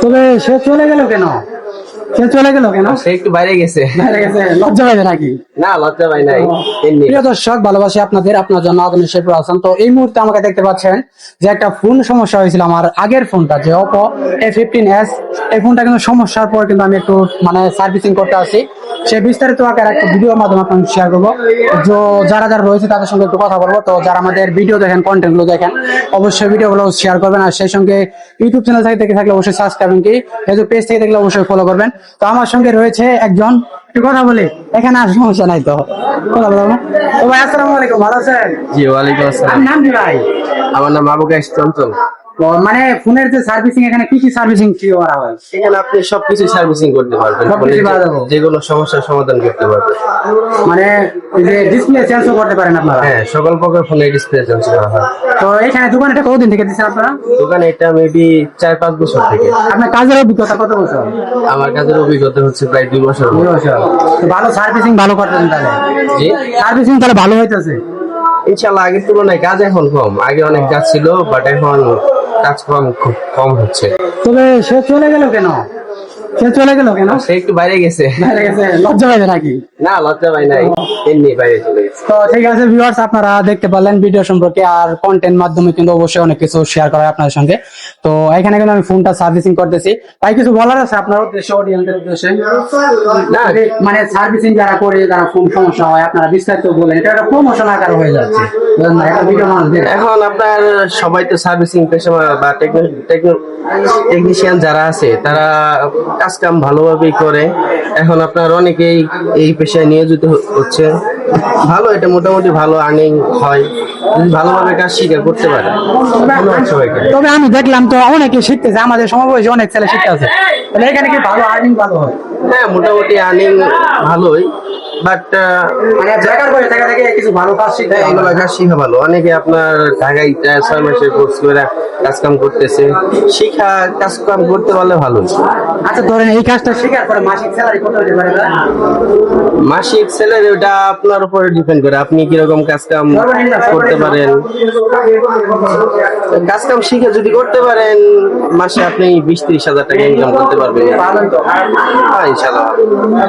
তবে সে চলে গেল কেন? সে একটু বাইরে গেছে। লজ্জা পাইবে নাকি? না, লজ্জা পাই নাই। প্রিয় দর্শক, ভালোবাসি আপনার জন্য আধুনিক শেরপুর আছেন। তো এই মুহূর্তে আমাকে দেখতে পাচ্ছেন যে একটা ফোন সমস্যা হয়েছিল আমার আগের ফোনটা, যে Oppo A15s। এই ফোনটা কিন্তু সমস্যার পর কিন্তু আমি একটু সার্ভিসিং করতে আসি। সে বিস্তারিত আকার একটা ভিডিওর মাধ্যমে আপনাকে শেয়ার করবো। তো যারা রয়েছে তাদের সঙ্গে একটু কথা বলবো। তো যারা আমাদের ভিডিও দেখেন, কন্টেন্ট গুলো দেখেন, অবশ্যই ভিডিওগুলো শেয়ার করবেন। আর সেই সঙ্গে ইউটিউব চ্যানেল থেকে থাকলে অবশ্যই সাবস্ক্রাইব, কি ফেসবুক পেজ থেকে দেখলে অবশ্যই ফলো করবেন। তো আমার সঙ্গে রয়েছে একজন, একটু কথা বলি, এখানে আর সমস্যা নাই তো কথা বলবো না। তো ভাই আসসালামু আলাইকুম, ভালো আছেন? জি, ওয়ালাইকুম আসসালাম। নাম কি ভাই? আমার নাম আবু গাইস চঞ্চল। তো ফোনের যে সার্ভিসিং, এখানে কি কি সার্ভিসিং করা হয়? এখানে আপনি সবকিছু সার্ভিসিং করতে পারবেন, সবকিছু পাওয়া যাবে? যে কোনো সমস্যার সমাধান করতে পারবেন। এই যে ডিসপ্লে চেঞ্জও করতে পারেন আপনারা? হ্যাঁ, সকল প্রকার ফোনের ডিসপ্লে চেঞ্জ করা হয়। তো এখানে দোকানে এটা কতদিন থেকে দিচ্ছেন আপনারা? দোকানে এটা মেবি 4-5 বছর থেকে। আপনার কাজের অভিজ্ঞতা কত বছর? আমার কাজের অভিজ্ঞতা হচ্ছে প্রায় 2 বছর। 2 বছর। তো ভালো সার্ভিসিং ভালো করতেছেন তাহলে? জি, সার্ভিসিং তাহলে ভালো হইতেছে ইনশাআল্লাহ। আগের তুলনায় কাজ এখন কম, আগে অনেক কাজ ছিল, বাট এখন কাজ খুব কম হচ্ছে। তবে সে চলে গেল কেন? সে একটু বাইরে গেছে। লজ্জা পাইবে নাকি? না, লজ্জা পাই নাই, এমনি বাইরে চলে গেছে। তো ঠিক আছে ভিউয়ার্স, আপনারা দেখতে পারলেন ভিডিও সম্পর্কে, আর কন্টেন্ট মাধ্যমে কিন্তু অবশ্যই অনেক কিছু শেয়ার করা হয় আপনাদের সঙ্গে। তো এখানে কিন্তু আমি ফোনটা সার্ভিসিং করতেছি। তাই কিছু বলার আছে আপনার উদ্দেশ্যে, অডিয়েন্সের উদ্দেশ্যে? না, সার্ভিসিং যারা করে, যারা ফোন সমস্যা হয়, আপনারা বিস্তারিত বলেন। এটা একটা প্রমোশন আকার হয়ে যাচ্ছে, বুঝলেন না? একটা ভিডিও এখন আপনার সবাই তো সার্ভিসিং পেশা বা টেকনিশিয়ান যারা আছে তারা কাজ কাম ভালোভাবেই করে। এখন আপনার অনেকেই এই পেশায় নিয়োজিত হচ্ছে। ভালো, এটা মোটামুটি ভালো আর্নিং হয় যদি ভালোভাবে কাজ শিখে করতে পারে। সবাইকে তবে আমি দেখলাম তো অনেকে শিখতেছে, আমাদের সমবয়সী অনেক ছেলে শিখতে আছে। তাহলে এখানে কি ভালো আর্নিং ভালো হয়? হ্যাঁ, মোটামুটি আর্নিং ভালোই, বাট বেকার বসে থাকা থেকে কিছু ভালো কাজ শিখতে, এগুলো কাজ শিখা ভালো। অনেকে আপনার ঢাকায় 6 মাসের কোর্স করে কাজ কাম করতেছে, শিখা কাজ কাম করতে পারলে ভালো। আচ্ছা ধরেন এই কাজটা শেখার পরে মাসিক স্যালারি কত হতে পারে? মাসিক স্যালারি ওটা আপনার উপরে ডিপেন্ড করে, আপনি কিরকম কাজ কাম করতে পারেন। কাজ কাম শিখে যদি করতে পারেন, মাসে আপনি 20-30 হাজার টাকা ইনকাম করতে পারবেন। হ্যাঁ, ইনশাআল্লাহ।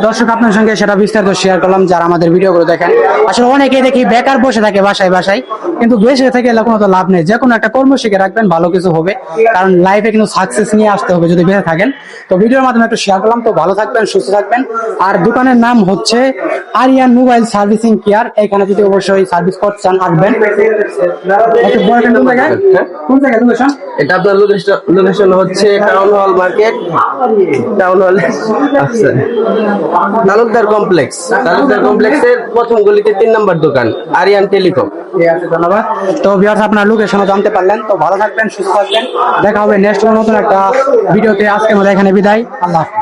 দর্শক, আপনার সঙ্গে সেটা বিস্তারিত শেয়ার করলাম। যারা আমাদের ভিডিওগুলো দেখেন, আসলে অনেকেই দেখি বেকার বসে থাকে বাসায়, কিন্তু বেঁচে থেকে কোনো তো লাভ নেই। যে কোনো একটা কর্ম শিখে রাখবেন, ভালো কিছু হবে। কারণ লাইফে কিন্তু সাকসেস নিয়ে আসতে হবে যদি বেঁচে থাকেন। তো ভিডিওর মাধ্যমে একটু শেয়ার করলাম। তো ভালো থাকবেন, সুস্থ থাকবেন। আর দোকানের নাম হচ্ছে আরিয়ান মোবাইল সার্ভিসিং কেয়ার। এখানে যদি অবশ্যই সার্ভিস করতে চান আসবেন। কোন জায়গায় লোকেশন? এটা আপনার লোকেশন হচ্ছে town hall market, town hall আচ্ছা তালুকদার কমপ্লেক্সের প্রথম গলিতে 3 নম্বর দোকান, আরিয়ান টেলিকম। ঠিক আছে, ধন্যবাদ। তো ভিউয়ার্স, আপনার লোকেশনও জানতে পারলেন। তো ভালো থাকবেন, সুস্থ থাকবেন। দেখা হবে নেক্সট নতুন একটা ভিডিওতে। আজকের মতো এখানে বিদায়। আল্লাহ হাফেজ।